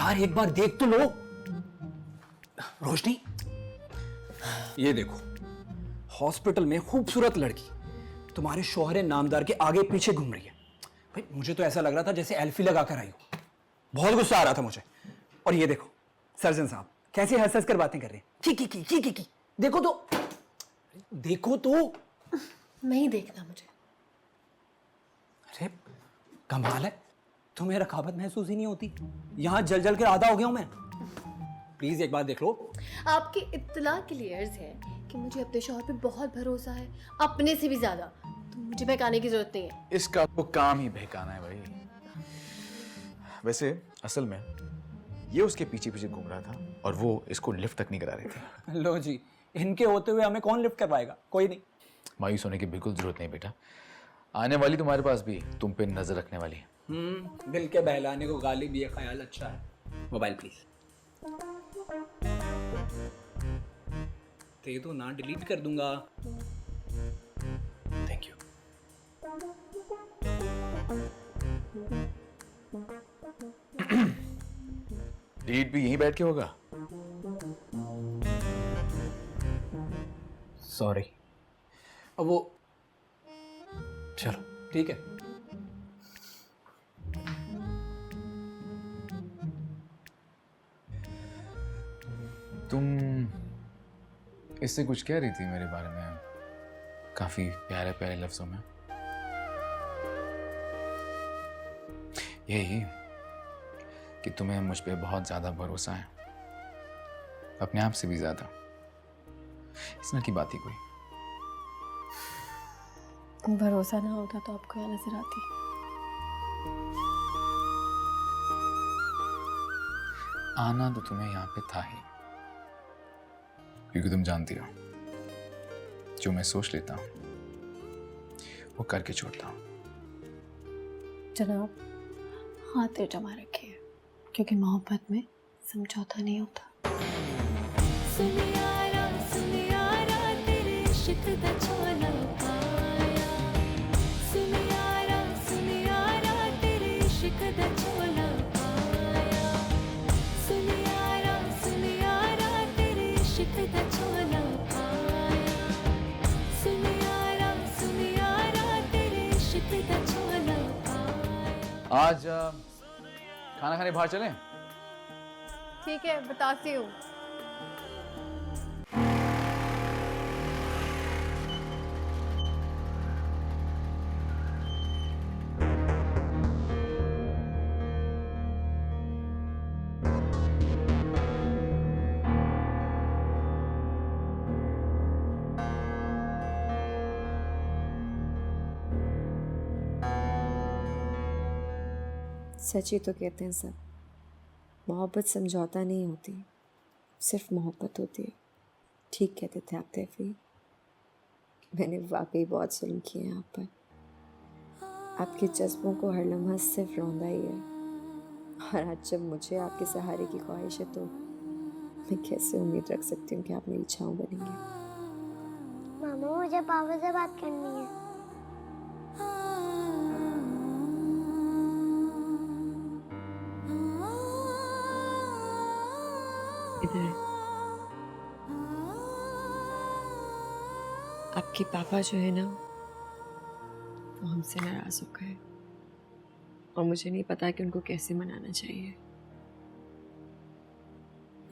यार एक बार देख तो लो। रोशनी, ये देखो, हॉस्पिटल में खूबसूरत लड़की तुम्हारे शौहर नामदार के आगे पीछे घूम रही है। भाई मुझे तो ऐसा लग रहा था जैसे एल्फी लगा कर आई हो। बहुत गुस्सा आ रहा था मुझे। और ये देखो सर्जन साहब कैसे हंस हंस कर बातें कर रहे हैं। की देखो तो, देखो तो। नहीं देखना मुझे। अरे कमाल है, तुम्हें रखावत महसूस ही नहीं होती। यहां जल जल के आधा हो गया हूं मैं। प्लीज एक बार देख लो। आपकी इत्तला क्लियर्स है कि मुझे अपने शौहर पे बहुत भरोसा है, अपने से भी ज्यादा। तो मुझे बहकाने की जरूरत नहीं है। इसका तो काम ही बहकाना है भाई। वैसे असल में ये उसके पीछे पीछे घूम रहा था और वो इसको लिफ्ट तक नहीं करा रही थी। लो जी, इनके होते हुए हमें कौन लिफ्ट करवाएगा? कोई नहीं। मायूस होने की बिल्कुल जरूरत नहीं बेटा। आने वाली तुम्हारे पास भी तुम पे नजर रखने वाली है। दिल के बहलाने को गाली भी है, ख्याल अच्छा है। मोबाइल प्लीज दे दो ना, डिलीट कर दूंगा। Thank you. डिलीट भी यहीं बैठ के होगा। सॉरी। अब वो, चलो ठीक है। तुम इससे कुछ कह रही थी मेरे बारे में, काफी प्यारे प्यारे लफ्जों में। यही कि तुम्हें मुझ पे बहुत ज्यादा भरोसा है, अपने आप से भी ज्यादा। इस तरह की बात ही कोई। भरोसा ना होता तो आपको यहाँ नजर आती। आना तो तुम्हें यहाँ पे था ही, क्योंकि तुम जानती हो जो मैं सोच लेता हूँ वो करके छोड़ता हूँ। जनाब, हाथ जमा रखिए, क्योंकि मोहब्बत में समझौता नहीं होता। सुनियारा तेरे इश्क दा झोला पाया। सुनियारा तेरे इश्क दा झोला पाया। सुनियारा तेरे इश्क दा झोला पाया। सुनियारा तेरे इश्क दा झोला पाया। आज खाना खाने बाहर चलें? ठीक है, बताती हूँ। सच ही तो कहते हैं सब, मोहब्बत समझौता नहीं होती, सिर्फ मोहब्बत होती है। ठीक कहते थे आप तैफी। मैंने वाकई बहुत जुल्म किए हैं आप पर। आपके जज्बों को हर लम्हा सिर्फ रौंदा ही है। और आज जब मुझे आपके सहारे की ख्वाहिश है तो मैं कैसे उम्मीद रख सकती हूँ कि आप मेरी छाँव बनेंगे। मामा, मुझे पापा से बात करनी है। इधर आपके पापा जो है ना, वो हमसे नाराज हो गए और मुझे नहीं पता कि उनको कैसे मनाना चाहिए।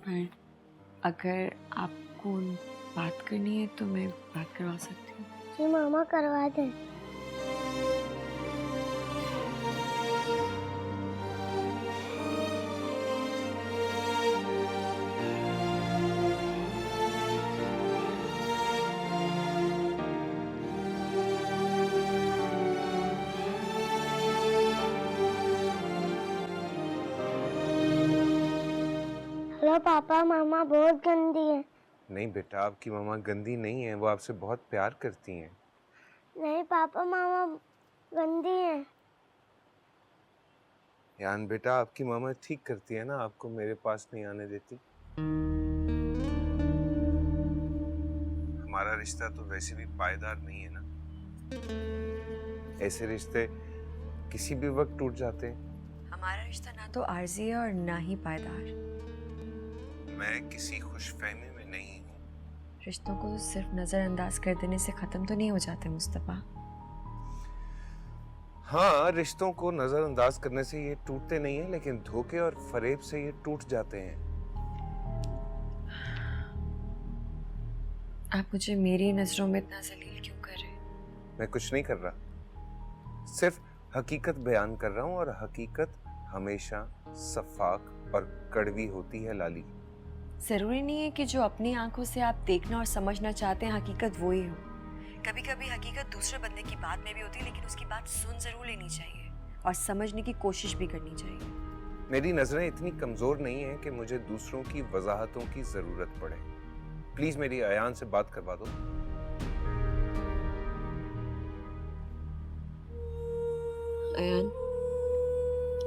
पर अगर आपको बात करनी है तो मैं बात करवा सकती हूँ। जी मामा, करवा दे। हेलो पापा, मामा बहुत गंदी है। नहीं बेटा, आपकी मामा गंदी नहीं है, वो आपसे बहुत प्यार करती हैं। नहीं पापा, मामा गंदी है। यान बेटा, आपकी मामा ठीक करती है ना, आपको मेरे पास नहीं आने देती। हमारा रिश्ता तो वैसे भी पायदार नहीं है ना। ऐसे रिश्ते किसी भी वक्त टूट जाते हैं। हमारा रिश्ता ना तो आर्जी है और ना ही पायदार। मैं किसी खुशफहमी में नहीं हूँ। रिश्तों को सिर्फ नज़रअंदाज कर देने से ख़त्म तो नहीं हो जाते मुस्तफ़ा। हाँ, रिश्तों को नजरअंदाज करने से ये टूटते नहीं है, लेकिन धोखे और फरेब से ये टूट जाते हैं। आप मुझे मेरी नज़रों में इतना जलील क्यों कर रहे हैं? मैं कुछ नहीं कर रहा, सिर्फ हकीकत बयान कर रहा हूँ, और हकीकत हमेशा शफाक और कड़वी होती है लाली। ज़रूरी नहीं है कि जो अपनी आंखों से आप देखना और समझना चाहते हैं हकीकत वो ही हो। कभी कभी हकीकत दूसरे बंदे की बात में भी होती है, लेकिन उसकी बात सुन जरूर लेनी चाहिए और समझने की कोशिश भी करनी चाहिए। मेरी नजरें इतनी कमजोर नहीं है कि मुझे दूसरों की वजाहतों की जरूरत पड़े। प्लीज मेरी अयान से बात करवा दो। Ayan,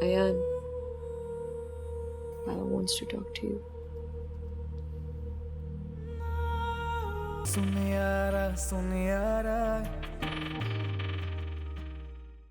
Ayan, Papa wants to talk to you. सुन यारा